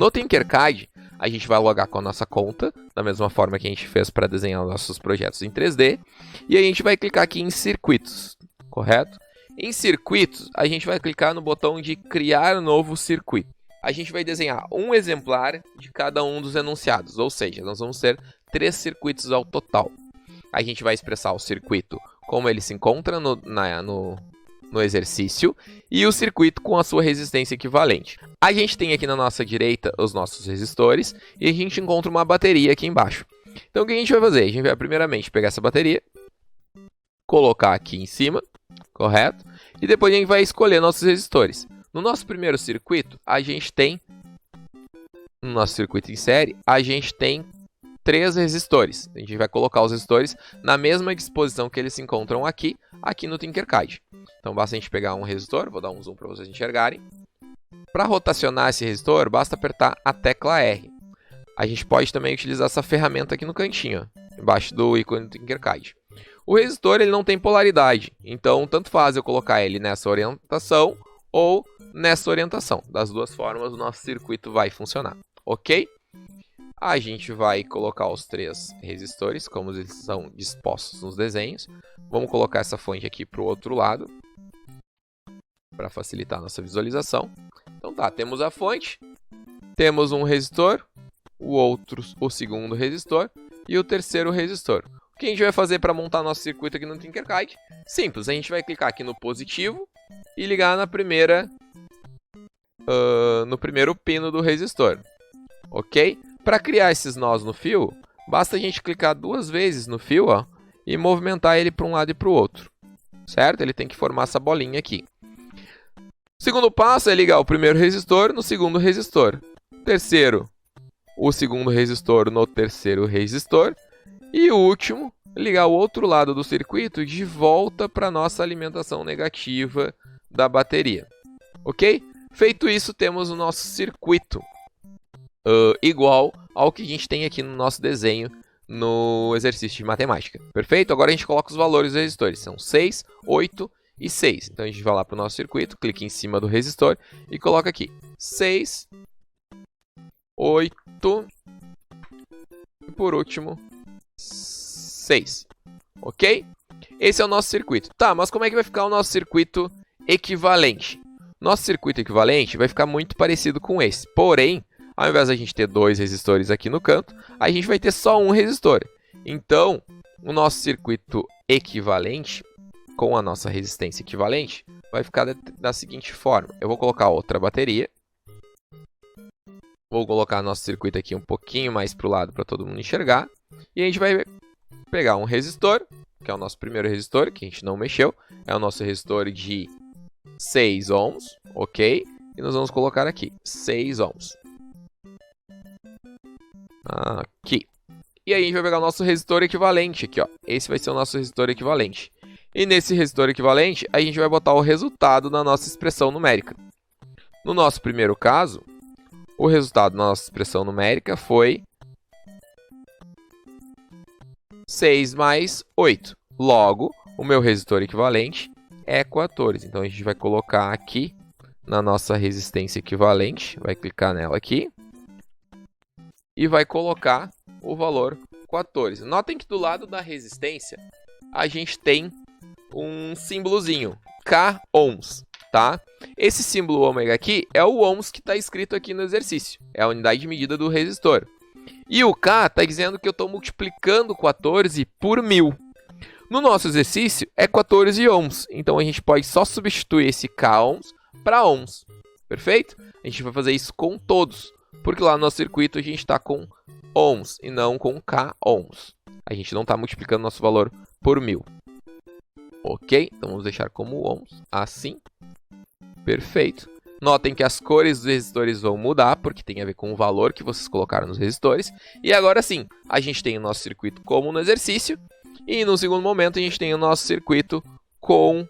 No Tinkercad, a gente vai logar com a nossa conta, da mesma forma que a gente fez para desenhar nossos projetos em 3D. E a gente vai clicar aqui em circuitos, correto? Em circuitos, a gente vai clicar no botão de criar novo circuito. A gente vai desenhar um exemplar de cada um dos enunciados, ou seja, nós vamos ter 3 circuitos ao total. A gente vai expressar o circuito como ele se encontra no exercício e o circuito com a sua resistência equivalente. A gente tem aqui na nossa direita os nossos resistores e a gente encontra uma bateria aqui embaixo. Então o que a gente vai fazer? A gente vai primeiramente pegar essa bateria, colocar aqui em cima, correto? E depois a gente vai escolher nossos resistores. No nosso primeiro circuito, no nosso circuito em série, a gente tem 3 resistores. A gente vai colocar os resistores na mesma disposição que eles se encontram aqui no Tinkercad. Então basta a gente pegar um resistor, vou dar um zoom para vocês enxergarem. Para rotacionar esse resistor, basta apertar a tecla R. A gente pode também utilizar essa ferramenta aqui no cantinho, embaixo do ícone do Tinkercad. O resistor ele não tem polaridade, então tanto faz eu colocar ele nessa orientação ou nessa orientação. Das duas formas o nosso circuito vai funcionar, ok? A gente vai colocar os 3 resistores, como eles são dispostos nos desenhos. Vamos colocar essa fonte aqui para o outro lado, para facilitar a nossa visualização. Então tá, temos a fonte, temos um resistor, o segundo resistor e o terceiro resistor. O que a gente vai fazer para montar nosso circuito aqui no Tinkercad? Simples, a gente vai clicar aqui no positivo e ligar no primeiro pino do resistor, ok? Para criar esses nós no fio, basta a gente clicar 2 vezes no fio e movimentar ele para um lado e para o outro, certo? Ele tem que formar essa bolinha aqui. O segundo passo é ligar o primeiro resistor no segundo resistor. Terceiro, o segundo resistor no terceiro resistor. E o último, ligar o outro lado do circuito de volta para a nossa alimentação negativa da bateria. Ok? Feito isso, temos o nosso circuito igual ao que a gente tem aqui no nosso desenho no exercício de matemática. Perfeito? Agora a gente coloca os valores dos resistores. São 6, 8 e 6. Então a gente vai lá para o nosso circuito, clica em cima do resistor e coloca aqui 6, 8 e por último 6. Ok? Esse é o nosso circuito. Tá, mas como é que vai ficar o nosso circuito equivalente? Nosso circuito equivalente vai ficar muito parecido com esse. Porém, ao invés de a gente ter 2 resistores aqui no canto, a gente vai ter só um resistor. Então, o nosso circuito equivalente, com a nossa resistência equivalente, vai ficar da seguinte forma. Eu vou colocar outra bateria. Vou colocar nosso circuito aqui um pouquinho mais para o lado para todo mundo enxergar. E a gente vai pegar um resistor, que é o nosso primeiro resistor, que a gente não mexeu. É o nosso resistor de 6 ohms, ok? E nós vamos colocar aqui 6 ohms. Aqui. E aí a gente vai pegar o nosso resistor equivalente aqui, ó. Esse vai ser o nosso resistor equivalente. E nesse resistor equivalente, a gente vai botar o resultado da nossa expressão numérica. No nosso primeiro caso, o resultado da nossa expressão numérica foi 6 mais 8. Logo, o meu resistor equivalente é 14. Então a gente vai colocar aqui na nossa resistência equivalente, vai clicar nela aqui e vai colocar o valor 14. Notem que do lado da resistência a gente tem um símbolozinho, K ohms, tá? Esse símbolo ômega aqui é o ohms que está escrito aqui no exercício, é a unidade de medida do resistor. E o K está dizendo que eu estou multiplicando 14 por 1000. No nosso exercício é 14 ohms, então a gente pode só substituir esse K ohms para ohms, perfeito? A gente vai fazer isso com todos, porque lá no nosso circuito a gente está com ohms e não com K ohms. A gente não está multiplicando nosso valor por 1000. Ok? Então vamos deixar como ohms, assim. Perfeito. Notem que as cores dos resistores vão mudar, porque tem a ver com o valor que vocês colocaram nos resistores. E agora sim, a gente tem o nosso circuito como no exercício. E no segundo momento a gente tem o nosso circuito com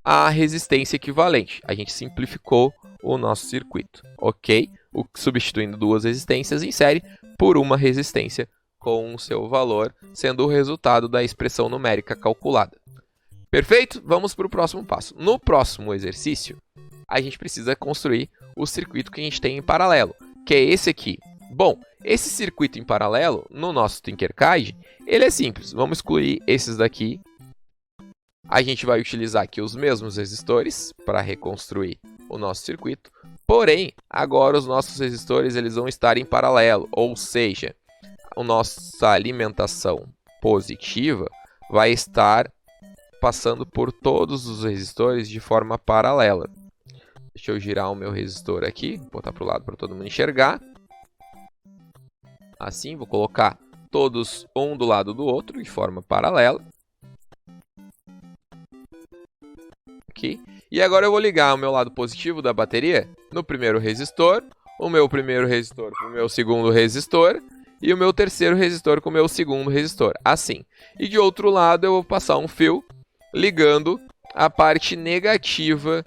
a resistência equivalente. A gente simplificou o nosso circuito, ok? Substituindo 2 resistências em série por uma resistência com o seu valor, sendo o resultado da expressão numérica calculada. Perfeito? Vamos para o próximo passo. No próximo exercício, a gente precisa construir o circuito que a gente tem em paralelo. que é esse aqui. Bom, esse circuito em paralelo, no nosso Tinkercad, ele é simples. Vamos excluir esses daqui. A gente vai utilizar aqui os mesmos resistores para reconstruir o nosso circuito. Porém, agora os nossos resistores eles vão estar em paralelo, ou seja, a nossa alimentação positiva vai estar passando por todos os resistores de forma paralela. Deixa eu girar o meu resistor aqui, botar para o lado para todo mundo enxergar. Assim, vou colocar todos um do lado do outro de forma paralela. Aqui. E agora eu vou ligar o meu lado positivo da bateria no primeiro resistor, o meu primeiro resistor com o meu segundo resistor e o meu terceiro resistor com o meu segundo resistor, assim. E de outro lado eu vou passar um fio ligando a parte negativa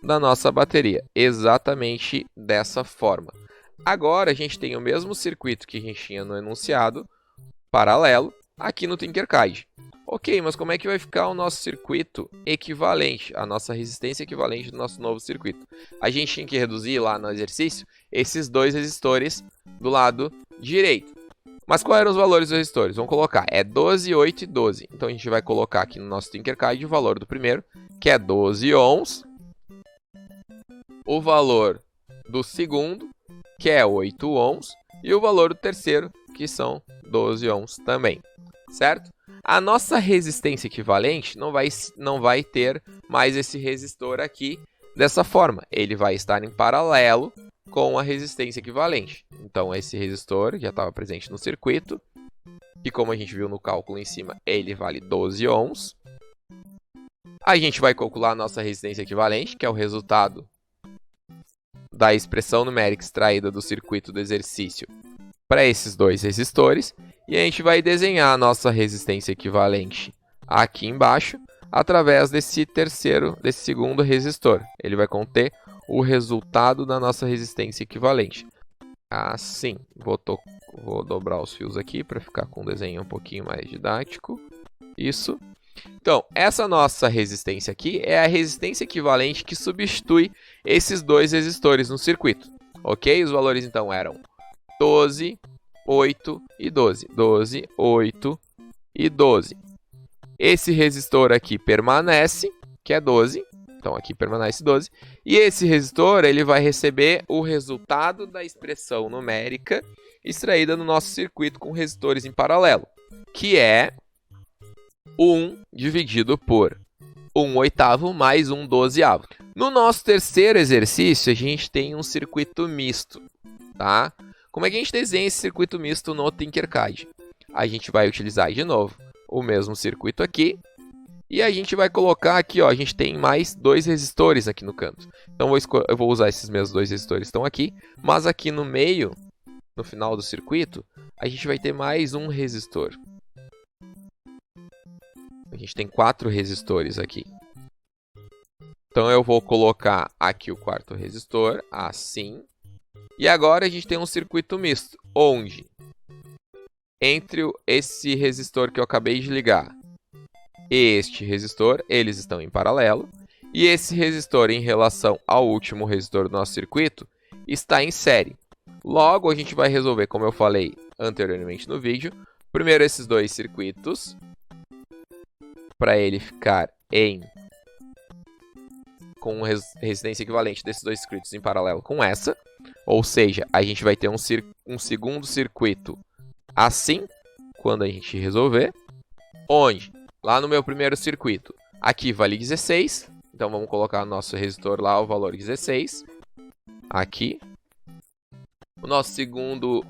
da nossa bateria, exatamente dessa forma. Agora a gente tem o mesmo circuito que a gente tinha no enunciado, paralelo, aqui no Tinkercad. Ok, mas como é que vai ficar o nosso circuito equivalente, a nossa resistência equivalente do nosso novo circuito? A gente tinha que reduzir lá no exercício esses dois resistores do lado direito. Mas quais eram os valores dos resistores? Vamos colocar, é 12, 8 e 12. Então a gente vai colocar aqui no nosso Tinkercad o valor do primeiro, que é 12 ohms. O valor do segundo, que é 8 ohms. E o valor do terceiro, que são 12 ohms também. Certo? A nossa resistência equivalente não vai ter mais esse resistor aqui dessa forma. Ele vai estar em paralelo com a resistência equivalente. Então, esse resistor já estava presente no circuito. E como a gente viu no cálculo em cima, ele vale 12 ohms. A gente vai calcular a nossa resistência equivalente, que é o resultado da expressão numérica extraída do circuito do exercício para esses dois resistores. E a gente vai desenhar a nossa resistência equivalente aqui embaixo, através desse segundo resistor. Ele vai conter o resultado da nossa resistência equivalente. Assim, vou dobrar os fios aqui para ficar com um desenho um pouquinho mais didático. Isso. Então, essa nossa resistência aqui é a resistência equivalente que substitui esses dois resistores no circuito. Ok? Os valores então eram 12, 8 e 12. 12, 8 e 12. Esse resistor aqui permanece, que é 12. Então, aqui permanece 12. E esse resistor ele vai receber o resultado da expressão numérica extraída no nosso circuito com resistores em paralelo, que é 1 dividido por 1/8 mais 1/12. No nosso terceiro exercício, a gente tem um circuito misto, tá? Como é que a gente desenha esse circuito misto no Tinkercad? A gente vai utilizar de novo o mesmo circuito aqui. E a gente vai colocar aqui, ó, a gente tem mais dois resistores aqui no canto. Então eu vou usar esses mesmos dois resistores que estão aqui. Mas aqui no meio, no final do circuito, a gente vai ter mais um resistor. A gente tem 4 resistores aqui. Então eu vou colocar aqui o quarto resistor, assim. E agora a gente tem um circuito misto, onde entre esse resistor que eu acabei de ligar e este resistor, eles estão em paralelo. E esse resistor, em relação ao último resistor do nosso circuito, está em série. Logo, a gente vai resolver, como eu falei anteriormente no vídeo, primeiro esses dois circuitos, para ele ficar com resistência equivalente desses dois circuitos em paralelo com essa. Ou seja, a gente vai ter um segundo circuito assim, quando a gente resolver. Onde, lá no meu primeiro circuito, aqui vale 16. Então, vamos colocar no nosso resistor lá o valor 16. Aqui. O nosso segundo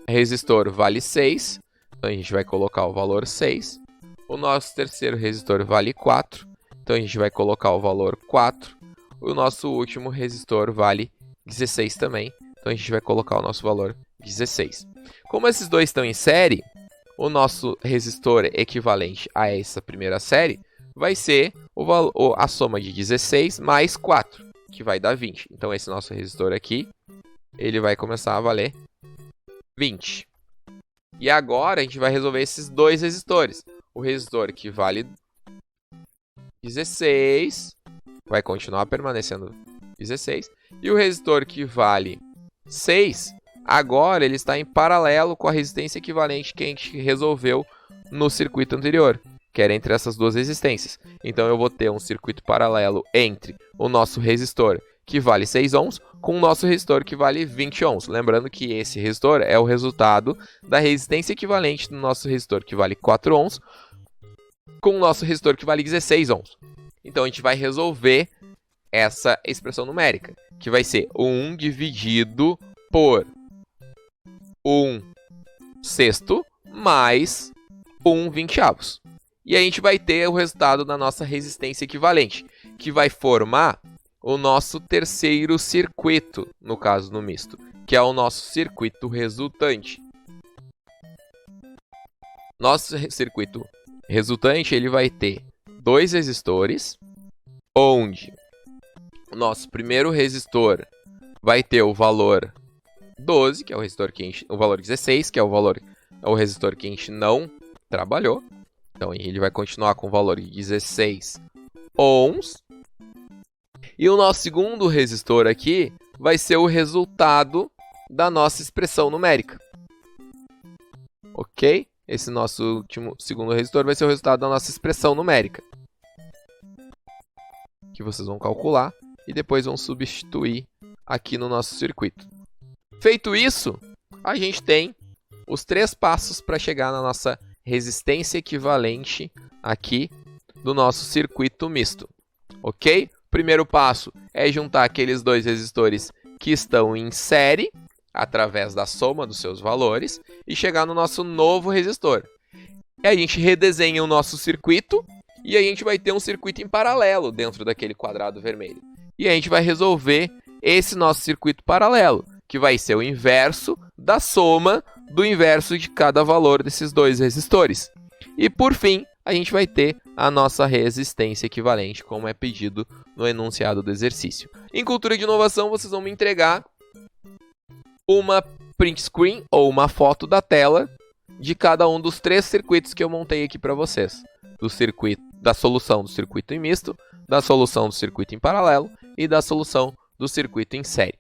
resistor vale 6. Então, a gente vai colocar o valor 6. O nosso terceiro resistor vale 4. Então, a gente vai colocar o valor 4. O nosso último resistor vale 16 também. Então, a gente vai colocar o nosso valor 16. Como esses dois estão em série, o nosso resistor equivalente a essa primeira série vai ser a soma de 16 mais 4, que vai dar 20. Então, esse nosso resistor aqui, ele vai começar a valer 20. E agora, a gente vai resolver esses dois resistores. O resistor que vale 16 vai continuar permanecendo 16. E o resistor que vale 6. Agora ele está em paralelo com a resistência equivalente que a gente resolveu no circuito anterior, que era entre essas duas resistências. Então eu vou ter um circuito paralelo entre o nosso resistor, que vale 6 ohms, com o nosso resistor, que vale 20 ohms. Lembrando que esse resistor é o resultado da resistência equivalente do nosso resistor, que vale 4 ohms, com o nosso resistor, que vale 16 ohms. Então a gente vai resolver essa expressão numérica, que vai ser 1 dividido por 1/6 mais 1/20. E a gente vai ter o resultado da nossa resistência equivalente, que vai formar o nosso terceiro circuito, no caso no misto, que é o nosso circuito resultante. Nosso circuito resultante ele vai ter 2 resistores, onde o nosso primeiro resistor vai ter o valor 12, que é o resistor que a gente, o valor 16, que é o resistor que a gente não trabalhou. Então ele vai continuar com o valor de 16 ohms. E o nosso segundo resistor aqui vai ser o resultado da nossa expressão numérica. Ok? Esse nosso segundo resistor vai ser o resultado da nossa expressão numérica, que vocês vão calcular e depois vão substituir aqui no nosso circuito. Feito isso, a gente tem os 3 passos para chegar na nossa resistência equivalente aqui do nosso circuito misto. Ok? O primeiro passo é juntar aqueles 2 resistores que estão em série, através da soma dos seus valores, e chegar no nosso novo resistor. E a gente redesenha o nosso circuito, e a gente vai ter um circuito em paralelo dentro daquele quadrado vermelho. E a gente vai resolver esse nosso circuito paralelo, que vai ser o inverso da soma do inverso de cada valor desses 2 resistores. E por fim, a gente vai ter a nossa resistência equivalente, como é pedido no enunciado do exercício. Em cultura de inovação, vocês vão me entregar uma print screen ou uma foto da tela de cada um dos 3 circuitos que eu montei aqui para vocês. Da solução do circuito em misto, da solução do circuito em paralelo e da solução do circuito em série.